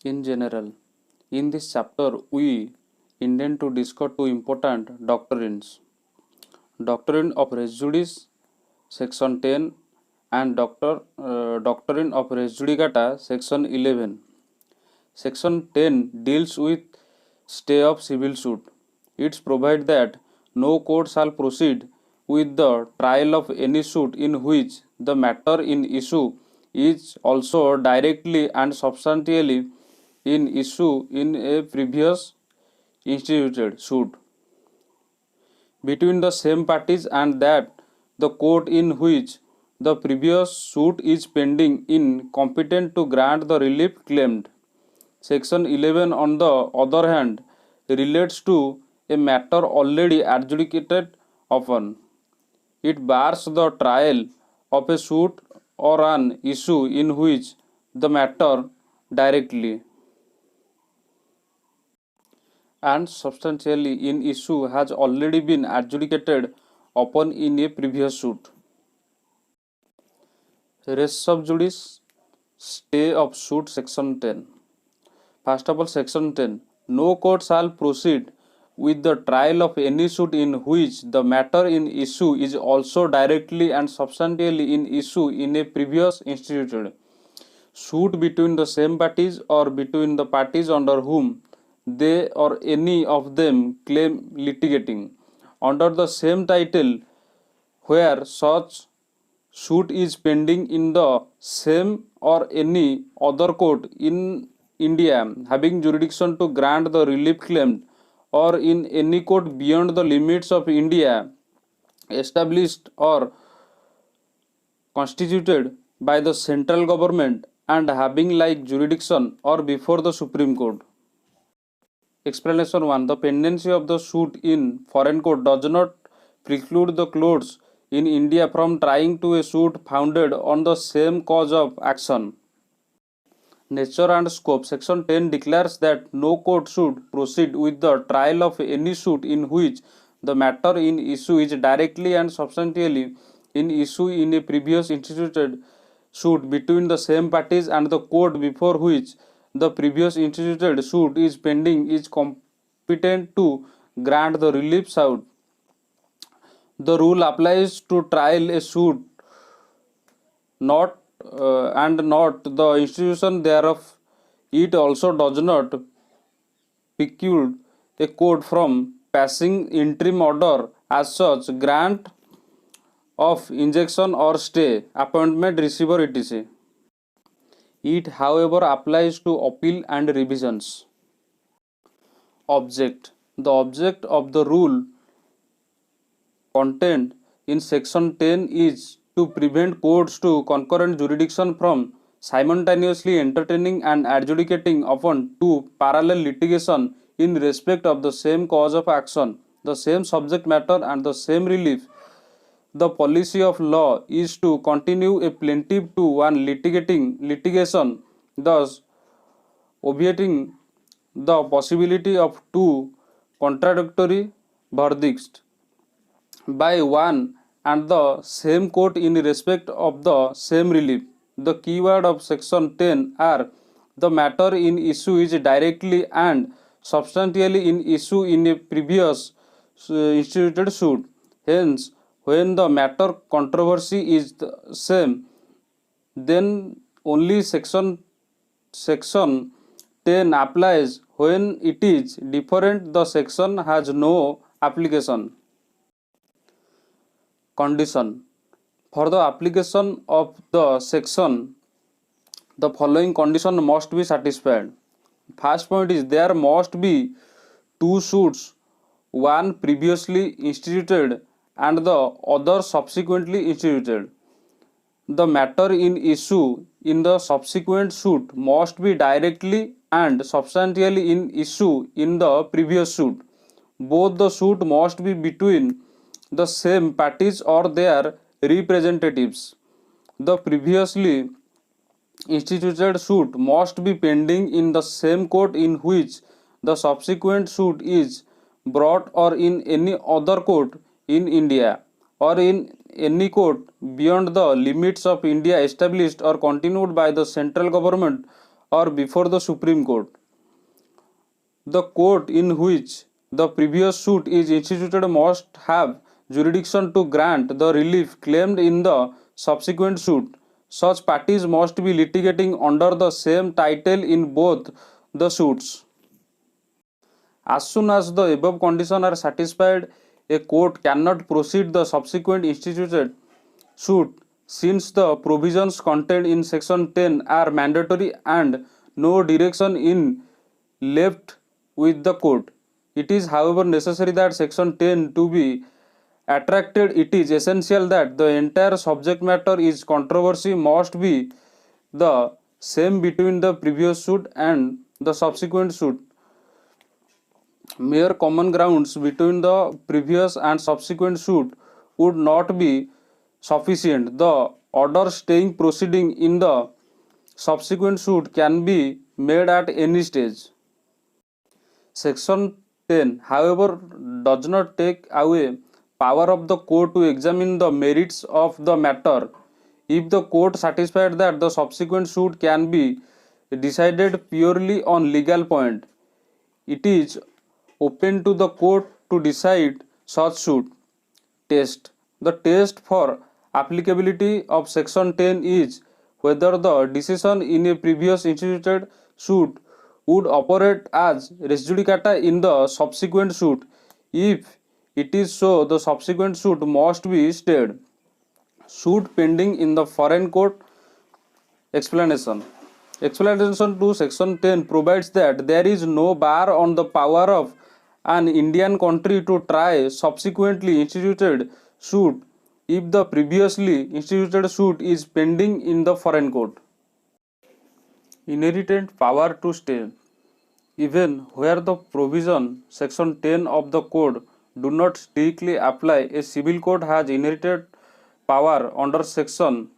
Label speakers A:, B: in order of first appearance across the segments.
A: in general. In this chapter, we intend to discuss two important doctrines: doctrine of res judice, section 10, and doctrine of res judicata, section 11. Section 10 deals with stay of civil suit. It provides that no court shall proceed with the trial of any suit in which the matter in issue is also directly and substantially in issue in a previous instituted suit between the same parties, and that the court in which the previous suit is pending is competent to grant the relief claimed. Section 11, on the other hand, relates to a matter already adjudicated upon. It bars the trial of a suit or an issue in which the matter directly and substantially in issue has already been adjudicated upon in a previous suit. Res sub judice, stay of suit, section 10. First of all, section 10. No court shall proceed with the trial of any suit in which the matter in issue is also directly and substantially in issue in a previous instituted suit between the same parties or between the parties under whom they or any of them claim litigating under the same title, where such suit is pending in the same or any other court in India having jurisdiction to grant the relief claimed, or in any court beyond the limits of India established or constituted by the central government and having like jurisdiction or before the Supreme Court. Explanation 1. The pendency of the suit in foreign court does not preclude the courts in India from trying to a suit founded on the same cause of action. Nature and scope. Section 10 declares that no court should proceed with the trial of any suit in which the matter in issue is directly and substantially in issue in a previous instituted suit between the same parties, and the court before which the previous instituted suit is pending is competent to grant the relief sought. The rule applies to trial a suit not and not the institution thereof. It also does not preclude a court from passing interim order as such, grant of injunction or stay, appointment, receiver, etc. It, however, applies to appeal and revisions. Object. The object of the rule contained in section 10 is to prevent courts to concurrent jurisdiction from simultaneously entertaining and adjudicating upon two parallel litigation in respect of the same cause of action, the same subject matter, and the same relief. The policy of law is to continue a plaintiff to one litigating litigation, thus obviating the possibility of two contradictory verdicts by one and the same court in respect of the same relief. The keyword of section 10 are the matter in issue is directly and substantially in issue in a previous instituted suit. Hence, when the matter controversy is the same, then only section 10 applies. When it is different, the section has no application. Condition. For the application of the section, the following condition must be satisfied. First point is, there must be two suits, one previously instituted and the other subsequently instituted. The matter in issue in the subsequent suit must be directly and substantially in issue in the previous suit. Both the suit must be between the same parties or their representatives. The previously instituted suit must be pending in the same court in which the subsequent suit is brought, or in any other court in India, or in any court beyond the limits of India established or continued by the central government or before the Supreme Court. The court in which the previous suit is instituted must have jurisdiction to grant the relief claimed in the subsequent suit. Such parties must be litigating under the same title in both the suits. As soon as the above conditions are satisfied, a court cannot proceed the subsequent instituted suit since the provisions contained in section 10 are mandatory and no direction in left with the court. It is however necessary that section 10 to be attracted. It is essential that the entire subject matter is controversy must be the same between the previous suit and the subsequent suit. Mere common grounds between the previous and subsequent suit would not be sufficient. The order staying proceeding in the subsequent suit can be made at any stage. Section 10, however, does not take away power of the court to examine the merits of the matter. If the court satisfied that the subsequent suit can be decided purely on legal point, it is open to the court to decide such suit. Test. The test for applicability of section 10 is whether the decision in a previous instituted suit would operate as res judicata in the subsequent suit. If it is so, the subsequent suit must be stayed. Suit pending in the foreign court. Explanation. Explanation to section 10 provides that there is no bar on the power of an Indian country to try subsequently instituted suit if the previously instituted suit is pending in the foreign court. Inherent power to stay. Even where the provision section 10 of the code do not strictly apply, a civil court has inherited power under section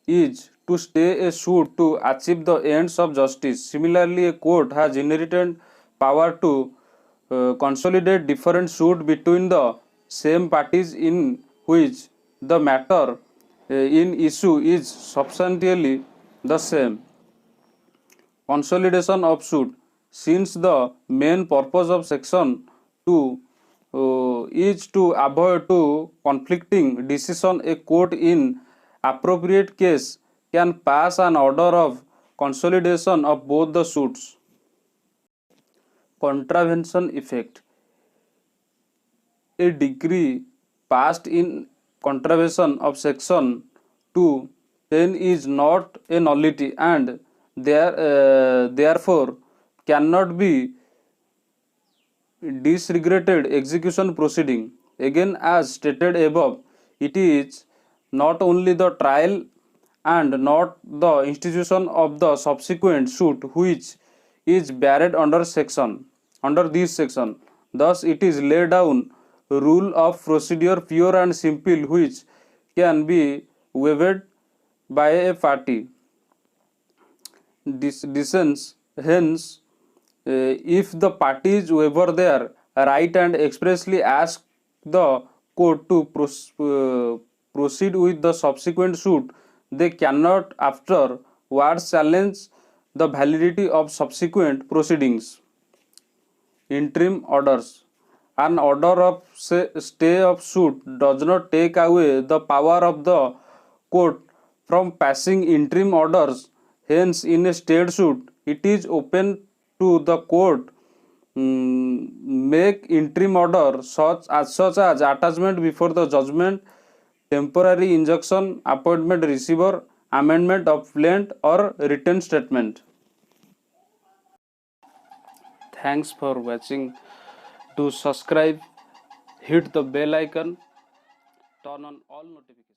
A: is to stay a suit to achieve the ends of justice. Similarly, a court has inherited power to consolidate different suit between the same parties in which the matter in issue is substantially the same. Consolidation of suit. Since the main purpose of section 2 is to avoid to conflicting decision, a court in appropriate case can pass an order of consolidation of both the suits. Contravention effect. A decree passed in contravention of section 210 is not a nullity and therefore cannot be disregarded execution proceeding. Again, as stated above, it is not only the trial and not the institution of the subsequent suit which is barred under this section. Thus it is laid down rule of procedure pure and simple which can be waived by a party. Hence, if the parties waiver their right and expressly ask the court to proceed with the subsequent suit, they cannot afterwards challenge the validity of subsequent proceedings. Interim orders. An order of stay of suit does not take away the power of the court from passing interim orders. Hence, in a stayed suit, it is open to the court make interim order such as attachment before the judgment, temporary injunction, appointment receiver, amendment of plaint or written statement. Thanks for watching. To subscribe, hit the bell icon, turn on all notifications.